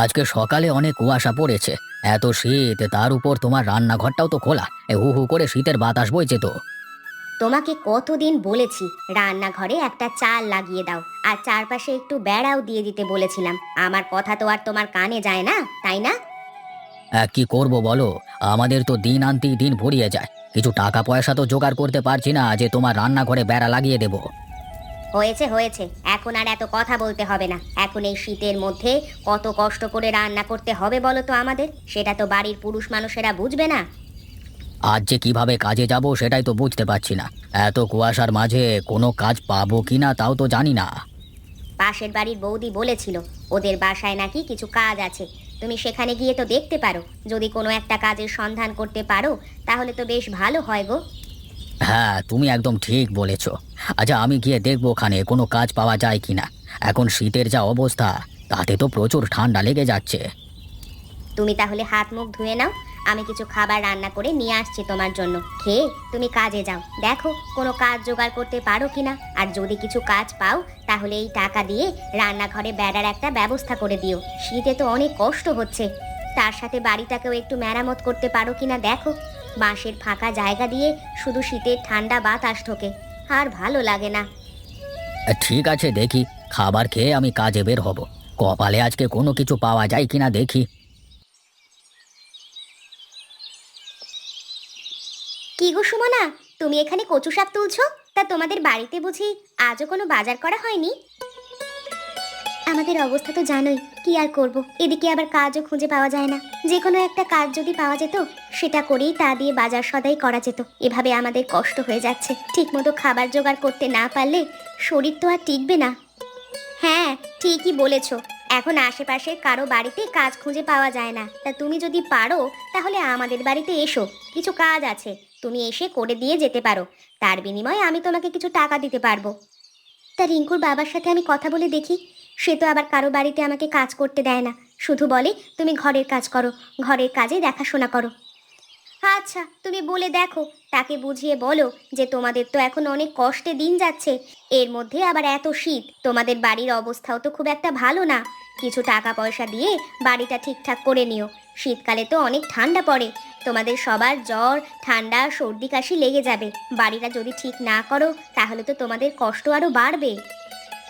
আজকে সকালে অনেক কুয়াশা পড়েছে। এত শীত, তার উপর তোমার রান্নাঘরটাও তো খোলা। হু হু করে শীতের বাতাস বইছে তো। তোমাকে কতদিন বলেছি রান্নাঘরে একটা চাল লাগিয়ে দাও আর চারপাশে একটু বেড়াও দিয়ে দিতে বলেছিলাম। আমার কথা তো আর তোমার কানে যায় না, তাই না? কি করব বলো? আমাদের তো দিন আনতেই দিন ফুরিয়ে যায়। কিছু টাকা পয়সা তো জোগাড় করতে পারছি না যে তোমার রান্নাঘরে বেড়া লাগিয়ে দেব। হয়েছে হয়েছে, এখন আর এত কথা বলতে হবে না। এখন এই শীতের মধ্যে কত কষ্ট করে রান্না করতে হবে বলো তো আমাদের, সেটা তো বাড়ির পুরুষ মানুষেরা বুঝবে না। আজ যে কিভাবে কাজে যাব সেটাই তো বুঝতে পারছি না। এত কুয়াশার মাঝে কোনো কাজ পাবো কিনা তাও তো জানি না। পাশের বাড়ির বৌদি বলেছিল ওদের বাসায় নাকি কিছু কাজ আছে। তুমি সেখানে গিয়ে তো দেখতে পারো, যদি কোনো একটা কাজের সন্ধান করতে পারো তাহলে তো বেশ ভালো হয় গো। হ্যাঁ, তুমি একদম ঠিক বলেছ। আচ্ছা, আমি গিয়ে দেখবো ওখানে কোনো কাজ পাওয়া যায় কিনা। এখন শীতের যা অবস্থা, তাতে তো প্রচুর ঠান্ডা লেগে যাচ্ছে। তুমি তাহলে হাত মুখ ধুয়ে নাও, আমি কিছু খাবার রান্না করে নিয়ে আসছি তোমার জন্য। খেয়ে তুমি কাজে যাও, দেখো কোনো কাজ জোগাড় করতে পারো কিনা। আর যদি কিছু কাজ পাও তাহলে এই টাকা দিয়ে রান্নাঘরে বেড়ার একটা ব্যবস্থা করে দিও। শীতে তো অনেক কষ্ট হচ্ছে, তার সাথে বাড়িটাকেও একটু মেরামত করতে পারো কিনা দেখো। বাঁশের ফাঁকা জায়গা দিয়ে শুধু শীতের ঠান্ডা বাতাস ঢোকে, আর ভালো লাগে না। ঠিক আছে, দেখি। খাবার খেয়ে আমি কাজে বের হব। কপালে আজকে কোনো কিছু পাওয়া যায় কিনা দেখি। কি গো সুমনা, তুমি এখানে কচু শাক তুলছো? তা তোমাদের বাড়িতে বুঝি আজও কোনো বাজার করা হয়নি? আমাদের অবস্থা তো জানোই, কি আর করব, এদিকে আবার কাজও খুঁজে পাওয়া যায় না। যে কোনো একটা কাজ যদি পাওয়া যেত সেটা করেই তা দিয়ে বাজার সদাই করা যেত। এভাবে আমাদের কষ্ট হয়ে যাচ্ছে, ঠিকমতো খাবার জোগাড় করতে না পারলে শরীর তো আর টিকবে না। হ্যাঁ, ঠিকই বলেছ। এখন আশেপাশে কারো বাড়িতে কাজ খুঁজে পাওয়া যায় না। তা তুমি যদি পারো তাহলে আমাদের বাড়িতে এসো, কিছু কাজ আছে, তুমি এসে করে দিয়ে যেতে পারো। তার বিনিময়ে আমি তোমাকে কিছু টাকা দিতে পারবো। তা রিঙ্কুর বাবার সাথে আমি কথা বলে দেখি। সে তো আবার কারো বাড়িতে আমাকে কাজ করতে দেয় না, শুধু বলে তুমি ঘরের কাজ করো, ঘরের কাজে দেখাশোনা করো। আচ্ছা, তুমি বলে দেখো, তাকে বুঝিয়ে বলো যে তোমাদের তো এখন অনেক কষ্টে দিন যাচ্ছে, এর মধ্যে আবার এত শীত, তোমাদের বাড়ির অবস্থাও তো খুব একটা ভালো না। কিছু টাকা পয়সা দিয়ে বাড়িটা ঠিকঠাক করে নিও। শীতকালে তো অনেক ঠান্ডা পড়ে, তোমাদের সবার জ্বর ঠান্ডা সর্দি কাশি লেগে যাবে। বাড়িটা যদি ঠিক না করো তাহলে তো তোমাদের কষ্ট আরও বাড়বে।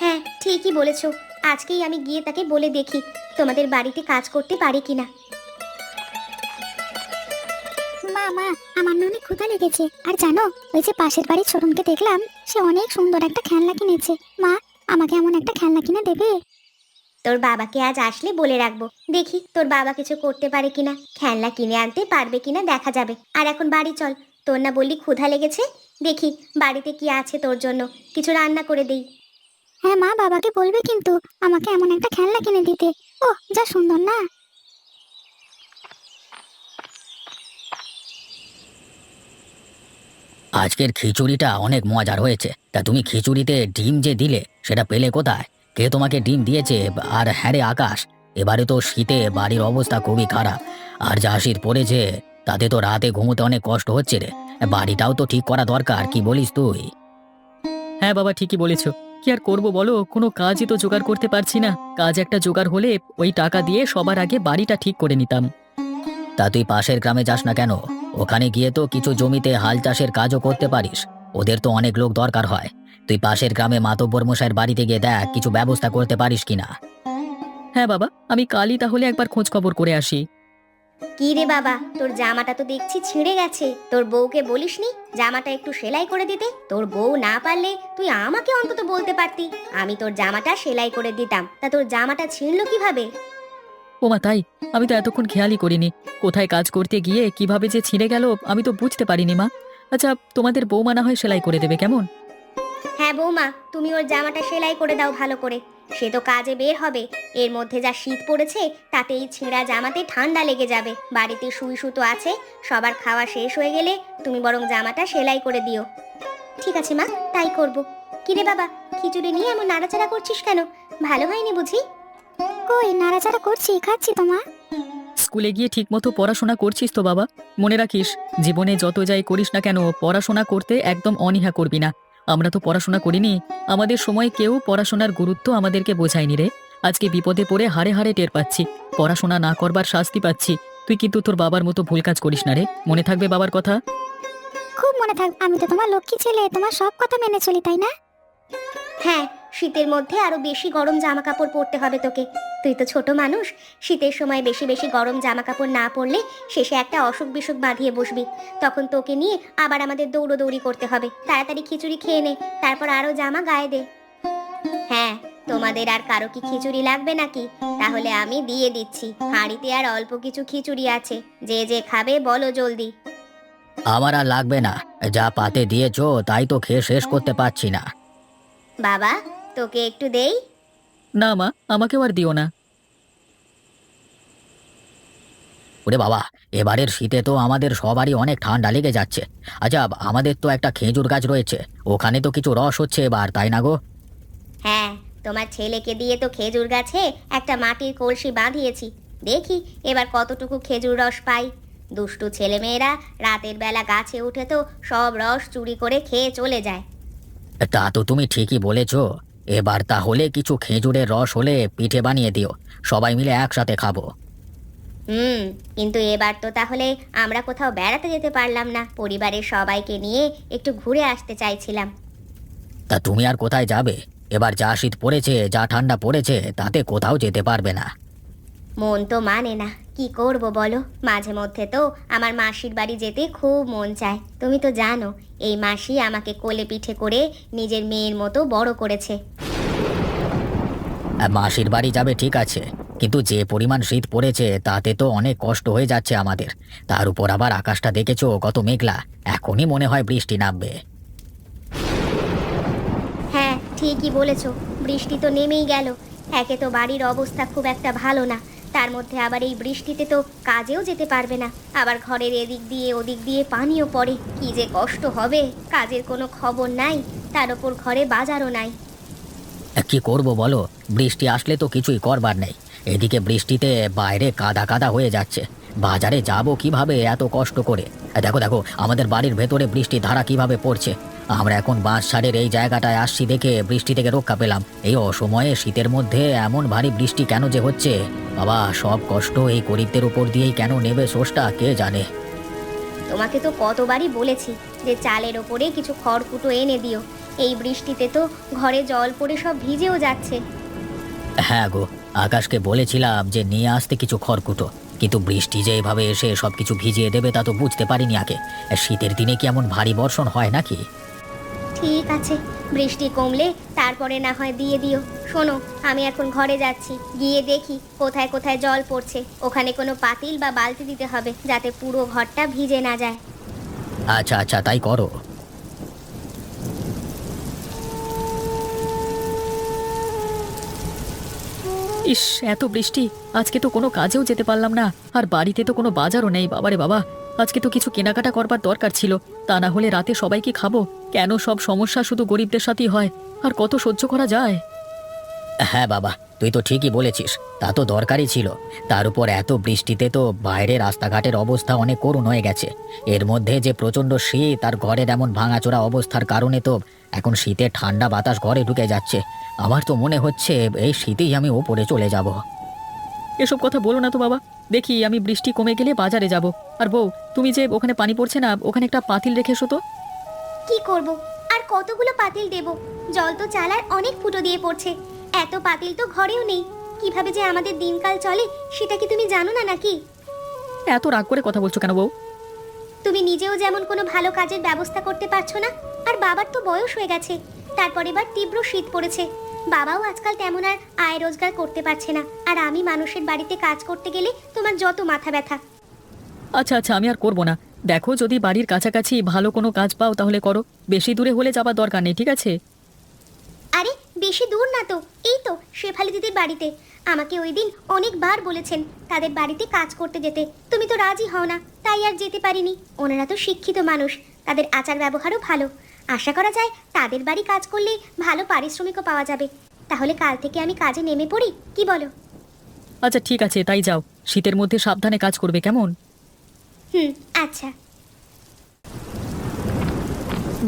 হ্যাঁ, ঠিকই বলেছো। আজকেই আমি গিয়ে তাকে বলে দেখি তোমাদের বাড়িতে কাজ করতে পারে কিনা। মা মা, আমার না অনেক ক্ষুধা লেগেছে। আর জানো, ওই যে পাশের বাড়ির ছোটনকে দেখলাম, সে অনেক সুন্দর একটা খেলনা কিনেছে। মা, আমাকে এমন একটা খেলনা কিনে দেবে? তোর বাবাকে আজ আসলে বলে রাখবো, দেখি তোর বাবা কিছু করতে পারে কিনা, খেলনা কিনে আনতে পারবে কিনা দেখা যাবে। আর এখন বাড়ি চল, তোর না বললি ক্ষুধা লেগেছে, দেখি বাড়িতে কি আছে তোর জন্য, কিছু রান্না করে দেই। হ্যাঁ মা, বাবাকে বলবে কিন্তু আমাকে এমন একটা খেলনা কিনে দিতে। ও যা সুন্দর না। আজকের খিচুড়িটা অনেক মজার হয়েছে। তা তুমি খিচুড়িতে ডিম যে দিলে, সেটা পেলে কোথায়? কে তোমাকে ডিম দিয়েছে? আর হ্যাঁ রে আকাশ, এবারে তো শীতে বাড়ির অবস্থা খুবই খারাপ। আর যা শীত পড়েছে, তাতে তো রাতে ঘুমোতে অনেক কষ্ট হচ্ছে রে। বাড়িটাও তো ঠিক করা দরকার, কি বলিস তুই? হ্যাঁ বাবা, ঠিকই বলেছো। কি আর করব বলো, কোনো কাজই তো জোগাড় করতে পারছি না। কাজ একটা জোগাড় হলে ওই টাকা দিয়ে সবার আগে বাড়িটা ঠিক করে নিতাম। তা তুই পাশের গ্রামে যাস না কেন? ওখানে গিয়ে তো কিছু জমিতে হাল চাষের কাজও করতে পারিস। ওদের তো অনেক লোক দরকার হয়। তুই পাশের গ্রামে মাতব্বর মশাইয়ের বাড়িতে গিয়ে দেখ কিছু ব্যবস্থা করতে পারিস কিনা। হ্যাঁ বাবা, আমি কালই তাহলে একবার খোঁজ খবর করে আসি। কি রে বাবা, তোর জামাটা তো দেখছি ছিঁড়ে গেছে, তোর বউকে বলিসনি জামাটা একটু সেলাই করে দিতে? তোর বউ না পারলে তুই আমাকে অন্তত বলতে পারতি, আমি তোর জামাটা সেলাই করে দিতাম। তা তোর জামাটা ছিঁড়লো কিভাবে? ওমা তাই? আমি তো এতক্ষণ খেয়ালই করিনি। কোথায় কাজ করতে গিয়ে কিভাবে যে ছিঁড়ে গেল আমি তো বুঝতে পারিনি মা। আচ্ছা, তোমাদের বৌমা না হয় সেলাই করে দেবে, কেমন? হ্যাঁ বৌমা, তুমি ওর জামাটা সেলাই করে দাও ভালো করে। সে তো কাজে বের হবে, এর মধ্যে যা শীত পড়েছে তাতে এই ছেঁড়া জামাতে ঠান্ডা লেগে যাবে। বাড়িতে সুই সুতো আছে, সবার খাওয়া শেষ হয়ে গেলে তুমি বরং জামাটা সেলাই করে দিও। ঠিক আছে মা, তাই করব। কিরে বাবা, খিচুড়ি নিয়ে এমন নাড়াচাড়া করছিস কেন? ভালো হয়নি বুঝি? কই, নাড়াচাড়া করছি, খাচ্ছি তো মা। স্কুলে গিয়ে ঠিকমতো পড়াশোনা করছিস তো বাবা? মনে রাখিস, জীবনে যত যাই করিস না কেন, পড়াশোনা করতে একদম অনীহা করবি না। আমরা তো পড়াশোনা করিনি, আমাদের সময় কেউ পড়াশোনার গুরুত্ব আমাদেরকে বোঝায়নি রে। আজকে বিপদে পড়ে হাড়ে হাড়ে টের পাচ্ছি। পড়াশোনা না করবার শাস্তি পাচ্ছি। তুই কিন্তু তোর বাবার মতো ভুল কাজ করিস না রে, মনে থাকবে বাবার কথা। খুব মনে থাক, আমি তো তোমার লক্ষ্মী ছেলে, তোমার সব কথা মেনে চলি, তাই না? হ্যাঁ, শীতের মধ্যে আরো বেশি গরম জামা কাপড় পরতে হবে তোকে। তুই তো ছোট মানুষ, শীতের সময় বেশি বেশি গরম জামা কাপড় না পরলে শেষে একটা অসুখ বিসুখ বাঁধিয়ে বসবি। তখন তোকে নিয়ে আবার আমাদের দৌড়োদৌড়ি করতে হবে। তাড়াতাড়ি খিচুড়ি খেয়ে নে, তারপর আরো জামা গায়ে দে। হ্যাঁ, তোমাদের আর কারো কি খিচুড়ি লাগবে নাকি? তাহলে আমি দিয়ে দিচ্ছি, হাঁড়িতে আর অল্প কিছু খিচুড়ি আছে, যে যে খাবে বলো জলদি। আমার আর লাগবে না, যা পাতে দিয়েছো তাই তো খেয়ে শেষ করতে পারছি না। বাবা, তোকে একটু দেই? না মা, আমাকেও আর দিও না। ওরে বাবা, এবারের শীতে তো আমাদের সবারই অনেক ঠান্ডা লেগে যাচ্ছে। আচ্ছা, আমাদের তো একটা খেজুর গাছ রয়েছে, ওখানে তো কিছু রস হচ্ছে এবার, তাই না গো? হ্যাঁ, তোমার ছেলেকে দিয়ে তো খেজুর গাছে একটা মাটির কলসি বাঁধিয়েছি। দেখি এবার কতটুকু খেজুর রস পাই। দুষ্টু ছেলেমেয়েরা রাতের বেলা গাছে উঠে তো সব রস চুরি করে খেয়ে চলে যায়। তা তো তুমি ঠিকই বলেছো। এবার তাহলে কিছু খেজুরের রস হলে পিঠে বানিয়ে দিও, সবাই মিলে একসাথে খাবো। কিন্তু এবার তো তাহলে আমরা কোথাও বেড়াতে যেতে পারলাম না। পরিবারের সবাইকে নিয়ে একটু ঘুরে আসতে চাইছিলাম। তা তুমি আর কোথায় যাবে? এবার যা শীত পড়েছে, যা ঠান্ডা পড়েছে, তাতে কোথাও যেতে পারবে না। মন তো মানে না, কি করব বলো। মাঝে মধ্যে তো আমার মাসির বাড়ি যেতে খুব মন চায়। তুমি তো জানো, এই মাসি আমাকে কোলে পিঠে করে নিজের মেয়ের মতো বড় করেছে। মাসির বাড়ি যাবে ঠিক আছে, কিন্তু যে পরিমাণ শীত পড়েছে তাতে তো অনেক কষ্ট হয়ে যাচ্ছে আমাদের। তার উপর আবার আকাশটা দেখেছো কত মেঘলা, এখনই মনে হয় বৃষ্টি নামবে। হ্যাঁ, ঠিকই বলেছো, বৃষ্টি তো নেমেই গেল। একে তো বাড়ির অবস্থা খুব একটা ভালো না, তার মধ্যে আবার এই বৃষ্টিতে তো কাজেও যেতে পারবে না। আবার ঘরের এদিক দিয়ে ওদিক দিয়ে পানিও পড়ে, কি যে কষ্ট হবে। কাজের কোনো খবর নাই, তার উপর ঘরে বাজারও নাই। কি করব বলো, বৃষ্টি আসলে তো কিছুই করবার নেই। এদিকে বৃষ্টিতে বাইরে কাদা কাদা হয়ে যাচ্ছে, বাজারে যাব কিভাবে এত কষ্ট করে? দেখো দেখো, আমাদের বাড়ির ভেতরে বৃষ্টি ধারা কিভাবে পড়ছে। আমরা এখন বাঁশঝাড়ের এই জায়গাটায় আসছি দেখে বৃষ্টি থেকে রক্ষা পেলাম। এই অসময়ে শীতের মধ্যে এমন ভারী বৃষ্টি কেন যে হচ্ছে? বাবা, সব কষ্ট এই গরিবদের উপর দিয়েই কেন নেবে সোসটা কে জানে। তোমাকে তো কতবারই বলেছি যে চালের ওপরে কিছু খড়কুটো এনে দিও। এই বৃষ্টিতে তো ঘরে জল পড়ে সব ভিজেও যাচ্ছে। হ্যাঁ গো, আকাশকে বলেছিলাম যে নিয়ে আসতে কিছু খড়কুটো, কিন্তু বৃষ্টি যে এভাবে এসে সবকিছু ভিজিয়ে দেবে তা তো বুঝতে পারিনি আগে। শীতের দিনে কি এমন ভারী বর্ষণ হয় নাকি? ঠিক আছে, বৃষ্টি কমলে তারপরে না হয় দিয়ে দিও। শোনো, আমি এখন ঘরে যাচ্ছি, গিয়ে দেখি কোথায় কোথায় জল পড়ছে। ওখানে কোনো পাতিল বা বালতি দিতে হবে, যাতে পুরো ঘরটা ভিজে না যায়। আচ্ছা আচ্ছা, তাই করো। ইস, এত বৃষ্টি, আজকে তো কোনো কাজেও যেতে পারলাম না। আর বাড়িতে তো কোনো বাজারও নেই। বাবারে বাবা, আজকে তো কিছু কেনাকাটা করবার দরকার ছিল, তা না হলে রাতে সবাই কি খাবো? কেন সব সমস্যা শুধু গরিবদের সাথেই হয়? আর কত সহ্য করা যায়? হ্যাঁ বাবা, তুই তো ঠিকই বলেছিস, তা তো দরকারই ছিল। তার উপর এত বৃষ্টিতে তো বাইরে রাস্তাঘাটের অবস্থা অনেক করুণ হয়ে গেছে। এর মধ্যে যে প্রচণ্ড শীত আর ঘরের এমন ভাঙাচোরা অবস্থার কারণে তো এখন শীতে ঠান্ডা বাতাস ঘরে ঢুকে যাচ্ছে। আমার তো মনে হচ্ছে এই শীতেই আমি ওপরে চলে যাব। এসব কথা বলো না তো বাবা। দেখি আমি বৃষ্টি কমে গেলে বাজারে যাব। আর বউ, তুমি যে ওখানে পানি পড়ছে না, ওখানে একটা পাতিল রেখে এসো তো। কি করব? আর কতগুলো পাতিল দেব? জল তো চালার অনেক ফুটো দিয়ে পড়ছে। এত পাতিল তো ঘরেও নেই। কিভাবে যে আমাদের দিনকাল চলে সেটা কি তুমি জানো না নাকি? এত রাগ করে কথা বলছো কেন বউ? তুমি নিজেও যেমন কোনো ভালো কাজের ব্যবস্থা করতে পারছো না, আর বাবার তো বয়স হয়ে গেছে। তারপর এবার তীব্র শীত পড়েছে, বাবাও আজকাল তেমন আর আয় রোজগার করতে পারছে না। আর আমি মানুষের বাড়িতে কাজ করতে গেলে তোমার যত মাথা ব্যথা। আচ্ছা আচ্ছা, আমি আর করবো না। দেখো, যদি বাড়ির কাছাকাছি ভালো কোনো কাজ পাও তাহলে করো, বেশি দূরে হলে যাবার দরকার নেই, ঠিক আছে? আরে বেশি দূর না তো, এই তো শেফালি দিদির বাড়িতে। আমাকে ওই দিন অনেকবার বলেছেন তাদের বাড়িতে কাজ করতে যেতে, তুমি তো রাজি হও না, তাই আর যেতে পারিনি। ওনারা তো শিক্ষিত মানুষ, তাদের আচার ব্যবহারও ভালো। আশা করা যায় তাদের বাড়ি কাজ করলে ভালো পারিশ্রমিকও পাওয়া যাবে। তাহলে কাল থেকে আমি কাজে নেমে পড়ি, কি বলো? আচ্ছা ঠিক আছে, তাই যাও। শীতের মধ্যে সাবধানে কাজ করবে, কেমন? আচ্ছা।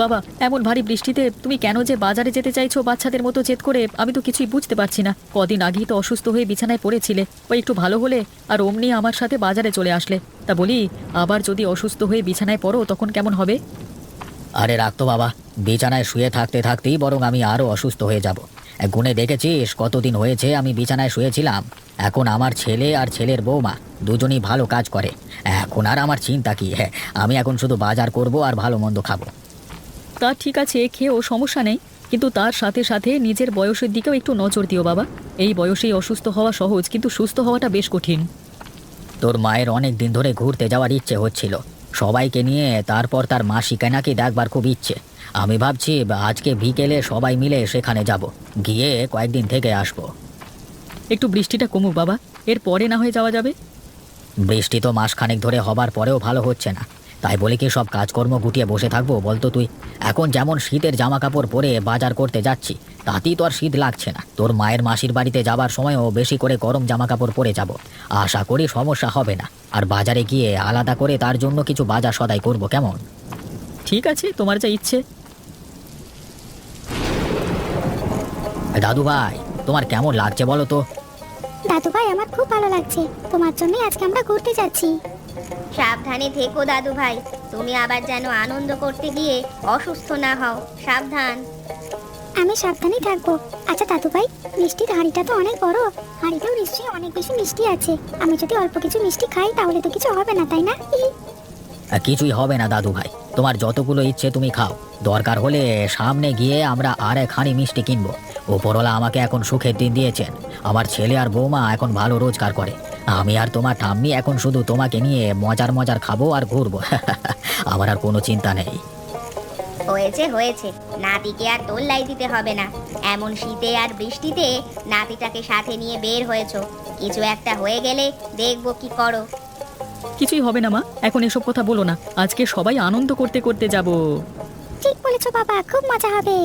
বাবা, এমন ভারী বৃষ্টিতে তুমি কেন যে বাজারে যেতে চাইছো বাচ্চাদের মতো জেদ করে, আমি তো কিছুই বুঝতে পারছি না। কদিন আগেই তো অসুস্থ হয়ে বিছানায় পড়েছিলে, ওই একটু ভালো হলে আর অমনি আমার সাথে বাজারে চলে আসলে। তা বলি, আবার যদি অসুস্থ হয়ে বিছানায় পড়ো তখন কেমন হবে? আরে রাখতো বাবা, বিছানায় শুয়ে থাকতে থাকতেই বরং আমি আরও অসুস্থ হয়ে যাব। গুনে দেখেছিস কতদিন হয়েছে আমি বিছানায় শুয়েছিলাম। এখন আমার ছেলে আর ছেলের বৌমা দুজনই ভালো কাজ করে। এখন আর আমার চিন্তা কি? হ্যাঁ, আমি এখন শুধু বাজার করব আর ভালো মন্দ খাবো। তা ঠিক আছে, খেয়েও সমস্যা নেই, কিন্তু তার সাথে সাথে নিজের বয়সের দিকেও একটু নজর দিও বাবা। এই বয়সেই অসুস্থ হওয়া সহজ, কিন্তু সুস্থ হওয়াটা বেশ কঠিন। তোর মায়ের অনেক দিন ধরে ঘুরতে যাওয়ার ইচ্ছে হচ্ছিল সবাইকে নিয়ে, তারপর তার মাসিকে নাকি দেখবার খুব ইচ্ছে। আমি ভাবছি আজকে বিকেলে সবাই মিলে সেখানে যাব, গিয়ে কয়েকদিন থেকে আসবো। একটু বৃষ্টিটা কমুক বাবা, এর পরে না হয়ে যাওয়া যাবে। বৃষ্টি তো মাসখানেক ধরে হবার পরেও ভালো হচ্ছে না, তাই বলে কি সব কাজকর্ম গুটিয়ে বসে থাকবো বলতো তুই? এখন যেমন শীতের জামা কাপড় পরে বাজার করতে যাচ্ছি, তাতেই তো আর শীত লাগছে না। তোর মায়ের মাসির বাড়িতে যাবার সময়ও বেশি করে গরম জামা কাপড় পরে যাব। আশা করি সমস্যা হবে না। আর বাজারে গিয়ে আলাদা করে তার জন্য কিছু বাজার সদাই করব, কেমন? ঠিক আছে, তোমার যা ইচ্ছে। দাদু ভাই, তোমার কেমন লাগছে বলো তো? দাদু ভাই, আমার খুব ভালো লাগছে। তোমার জন্য আজকে আমরা ঘুরতে যাচ্ছি। সাবধানে থেকো দাদু ভাই, তুমি আবার যেন আনন্দ করতে গিয়ে অসুস্থ না হও। সাবধান। আমি সাবধানেই থাকবো। আচ্ছা দাদু ভাই, মিষ্টির হাঁড়িটা তো অনেক বড়, হাঁড়িতেও নিশ্চয়ই অনেক বেশি মিষ্টি আছে। আমি যদি অল্প কিছু মিষ্টি খাই তাহলে তো কিছু হবে না, তাই না? কিছুই হবে না দাদু ভাই, তোমার যতগুলো ইচ্ছে তুমি খাও। দরকার হলে সামনে গিয়ে আমরা আর এক হাঁড়ি মিষ্টি কিনবো। ওপরওয়ালা আমাকে এখন সুখের দিন দিয়েছেন। আমার ছেলে আর বৌমা এখন ভালো রোজগার করে। আমি আর তোমার ঠাম্মি এখন শুধু তোমাকে নিয়ে মজার মজার খাবো আর ঘুরবো। আমার আর কোনো চিন্তা নেই। হয়েছে হয়েছে, নাতিকে আর তোল্লাই দিতে হবে না। এমন শীতে আর বৃষ্টিতে নাতিটাকে সাথে নিয়ে বের হয়েছো, কিছু একটা হয়ে গেলে দেখবো কি করো। কিছুই হবে না মা, এখন এসব কথা বলো না। আজকে সবাই আনন্দ করতে করতে যাব। ঠিক বলেছো বাবা, খুব মজা হবে।